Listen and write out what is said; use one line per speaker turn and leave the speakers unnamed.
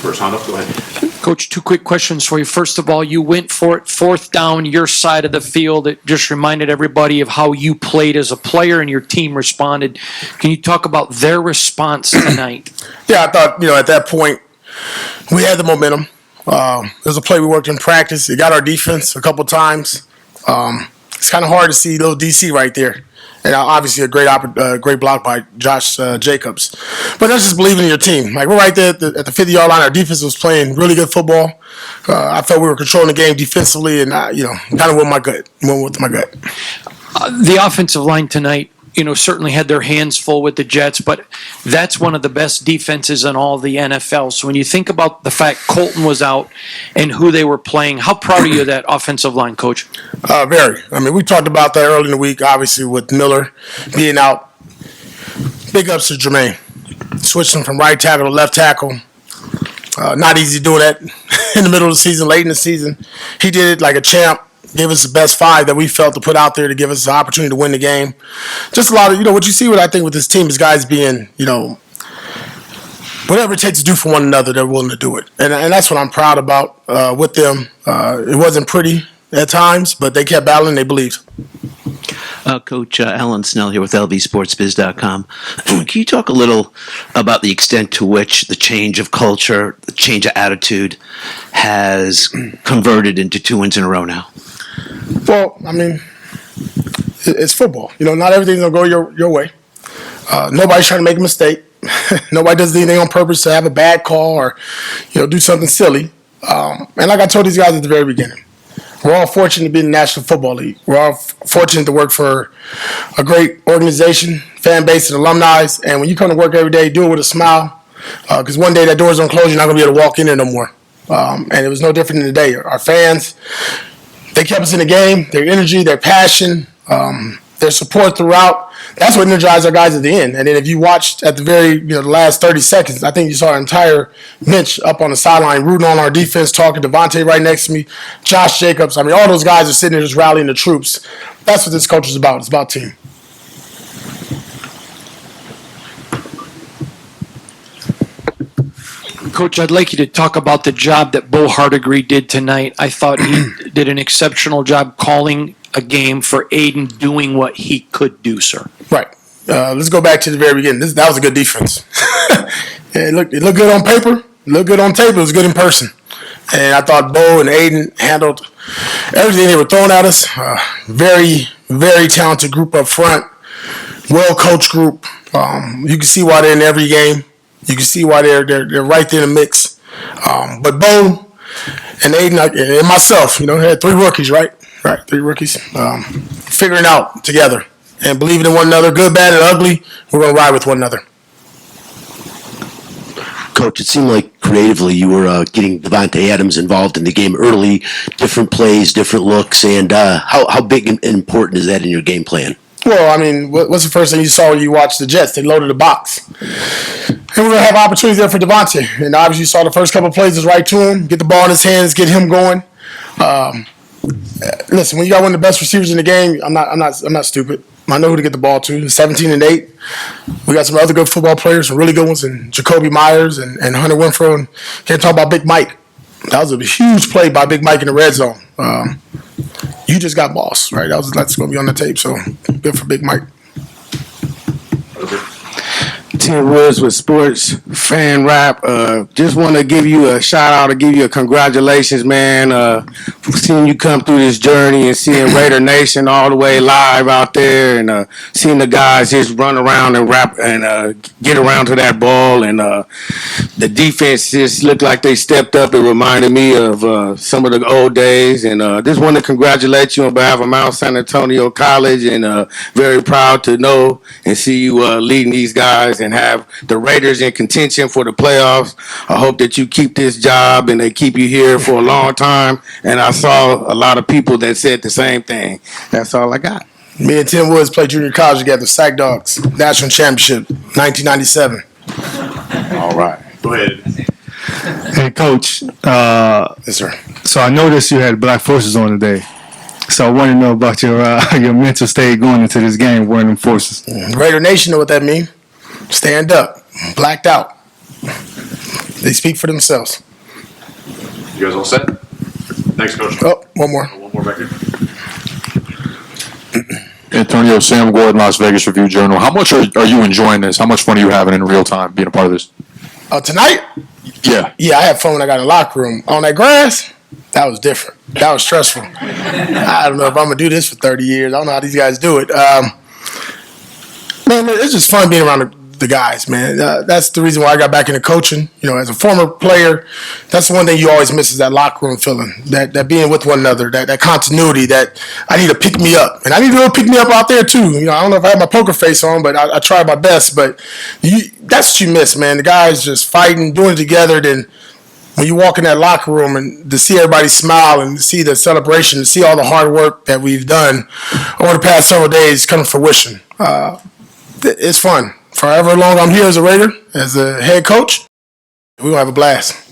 First hand up, go ahead.
Coach, two quick questions for you. First of all, you went for it, fourth down, your side of the field. It just reminded everybody of how you played as a player and your team responded. Can you talk about their response tonight?
Yeah, I thought, at that point, we had the momentum. It was a play we worked in practice. It got our defense a couple times. It's kind of hard to see little DC right there. And obviously a great block by Josh Jacobs. But that's just believing in your team. Like, we're right there at the 50-yard line. Our defense was playing really good football. I felt we were controlling the game defensively, and kind of went with my gut.
The offensive line tonight, certainly had their hands full with the Jets, but that's one of the best defenses in all the NFL. So when you think about the fact Colton was out and who they were playing, how proud are you of that offensive line, Coach?
Very. I mean, we talked about that early in the week, obviously, with Miller being out. Big ups to Jermaine. Switching from right tackle to left tackle. Not easy doing that in the middle of the season, late in the season. He did it like a champ. Gave us the best five that we felt to put out there to give us the opportunity to win the game. Just a lot of, what you see I think with this team is guys being, whatever it takes to do for one another, they're willing to do it. And that's what I'm proud about with them. It wasn't pretty at times, but they kept battling, they believed.
Coach Alan Snell here with LVSportsBiz.com. Can you talk a little about the extent to which the change of culture, the change of attitude has converted into 2 wins in a row now?
Well, I mean, it's football. Not everything's going to go your way. Nobody's trying to make a mistake. Nobody does anything on purpose to have a bad call or, do something silly. And like I told these guys at the very beginning, we're all fortunate to be in the National Football League. We're all fortunate to work for a great organization, fan base, and alumni. And when you come to work every day, do it with a smile. Because one day that door's going to close, you're not going to be able to walk in there no more. And it was no different than today. Our fans, they kept us in the game. Their energy, their passion, their support throughout. That's what energized our guys at the end. And then if you watched at the very, the last 30 seconds, I think you saw our entire bench up on the sideline rooting on our defense, talking to Devontae right next to me, Josh Jacobs. I mean, all those guys are sitting there just rallying the troops. That's what this culture is about. It's about team.
Coach, I'd like you to talk about the job that Bo Hardigree did tonight. I thought he did an exceptional job calling a game for Aiden doing what he could do, sir.
Right. Let's go back to the very beginning. That was a good defense. It looked good on paper. It looked good on tape. It was good in person. And I thought Bo and Aiden handled everything they were throwing at us. Very, very talented group up front. Well-coached group. You can see why they're in every game. You can see why they're right there in the mix. But Bo and Aiden and myself, had 3 rookies, right? Right, 3 rookies. Figuring out together and believing in one another, good, bad, and ugly. We're going to ride with one another.
Coach, it seemed like creatively you were getting Devontae Adams involved in the game early, different plays, different looks, and how big and important is that in your game plan?
Well, I mean, what's the first thing you saw when you watched the Jets? They loaded the box. And we're going to have opportunities there for Devontae. And obviously you saw the first couple of plays was right to him, get the ball in his hands, get him going. Listen, when you got one of the best receivers in the game, I'm not stupid. I know who to get the ball to. 17-8. We got some other good football players, some really good ones, and Jacoby Myers and Hunter Winfrey. And can't talk about Big Mike. That was a huge play by Big Mike in the red zone. You just got boss, right? That's going to be on the tape. So good for Big Mike.
Tim Woods with Sports Fan Rap. Just want to give you a shout out, to give you a congratulations, man. For seeing you come through this journey and seeing Raider Nation all the way live out there, and seeing the guys just run around and rap and get around to that ball, and the defense just looked like they stepped up. It reminded me of some of the old days, and just want to congratulate you on behalf of Mount San Antonio College, and very proud to know and see you leading these guys and have the Raiders in contention for the playoffs. I hope that you keep this job and they keep you here for a long time. And I saw a lot of people that said the same thing. That's all I got.
Me and Tim Woods played junior college together, Sac Dogs, National Championship, 1997.
All right.
Go ahead.
Hey, Coach.
Yes, sir.
So I noticed you had Black Forces on today. So I want to know about your mental state going into this game wearing them forces.
Raider Nation know what that means. Stand up. Blacked out. They speak for themselves.
You guys all set? Thanks, Coach.
Oh, one more.
One more back here.
Antonio, Sam Gordon, Las Vegas Review-Journal. How much are you enjoying this? How much fun are you having in real time being a part of this?
Tonight?
Yeah.
Yeah, I had fun when I got in the locker room. On that grass, that was different. That was stressful. I don't know if I'm going to do this for 30 years. I don't know how these guys do it. Man, it's just fun being around the guys, man. That's the reason why I got back into coaching. You know, as a former player, that's the one thing you always miss is that locker room feeling, that being with one another, that continuity, that I need to pick me up. And I need to pick me up out there, too. You know, I don't know if I have my poker face on, but I tried my best. But that's what you miss, man. The guys just fighting, doing it together. Then when you walk in that locker room and to see everybody smile and to see the celebration, to see all the hard work that we've done over the past several days come to fruition, it's fun. For however long I'm here as a Raider, as a head coach, we're going to have a blast.